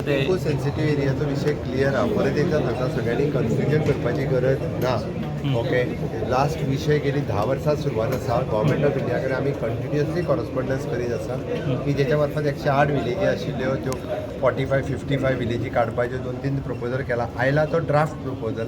ते eco sensitive एरियाचो विषय clear हा. परत एकदा सांगता सगळ्यांनी कन्फ्युजन करपाची गरज ना. ओके, लास्ट विषय गेली 10 वर्सां सुरवात आसा. गव्हर्मेंट ऑफ इंडिया कडेन आमी कंटिन्युअसली कॉरस्पॉन्डन्स करीत आसा की जेच्या मार्फत 108 विलेजी आशिल्ल्यो त्यो 45-55 विलेजी काडपाच्यो 2-3 प्रपोजल केला. आयला तो ड्राफ्ट प्रपोजल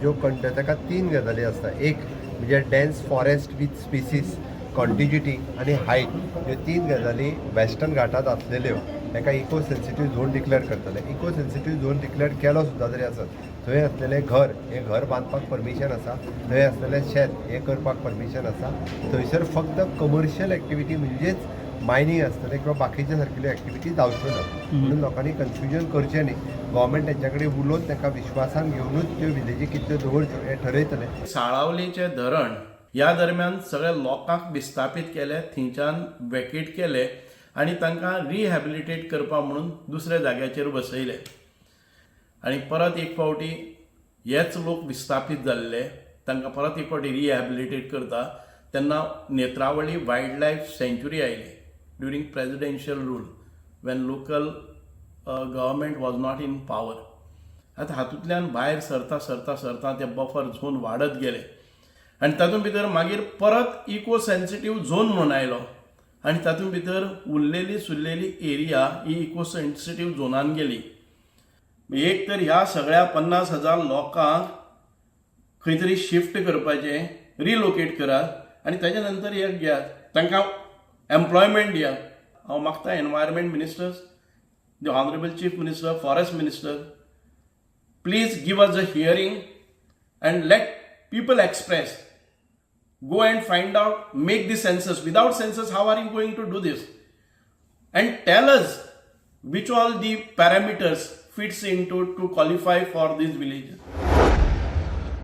जो ताका 3 गजाली आसता. एक म्हणजे डेन्स फॉरेस्ट विथ स्पिसीस, कॉन्टिग्युटी आणि हायट, ह्यो 3 गजाली वेस्टर्न घाटात आसलेल्यो ताका इको सेन्सिटिव्ह झोन डिक्लेअर करतले. इको सेन्सिटिव्ह झोन डिक्लेअर केलो सुद्दां जरी आसत, थंय असलेलें घर हें घर बांदपाक परमिशन आसा, थंय असलेलें शेत हें करपाक परमिशन आसा. थंयसर फक्त कमर्शियल एक्टिविटी म्हणजेच मायनिंग आसतलें किंवा बाकीच्या सारकिल्यो एक्टिविटी जावच्यो ना. म्हणून लोकांनी कन्फ्युजन करचें न्ही. गव्हर्मेंट तेंच्या कडेन उलोवन ताका विश्वासान घेवनूच त्यो विलेजी कितल्यो दवरच्यो हें ठरयतलें. साळावलीचें धरण ह्या दरम्यान सगळ्या लोकांक विस्थापीत केले, थंयच्यान वॅकेट केले आनी तांकां रिहॅबिलिटेट करपा म्हणून दुसऱ्या जाग्याचेर बसयले. आनी परत एक फावटी हेच लोक विस्थापीत जाल्ले तांकां परत एक फावटी रिहॅबिलिटेट करता तेन्ना नेत्रावळी वायल्ड लायफ सँच्युरी आयली during presidential rule when local government was not in power. आतां हातूंतल्यान भायर सरता सरता सरता ते बफर झोन वाडत गेले आनी तातूंत भितर मागीर परत इको सेन्सिटिव्ह झोन म्हणून आयलो आनी तातूंत भितर उरलेली सुरलेली एरिया ही इको सेन्सिटिव्ह झोनान गेली. एक तर ह्या सगळ्या 50,000 लोकांक खंय तरी शिफ्ट करपाचें, रिलोकेट करात आनी ताच्या नंतर एक घेयात, तांकां एम्प्लॉयमेंट दियात. हांव मागता environment ministers, the honourable chief minister, forest minister, please give us a hearing and let people express. Go and find out, make the census. Without census, how are you going to do this? And tell us which all the parameters fits into to qualify for these villages.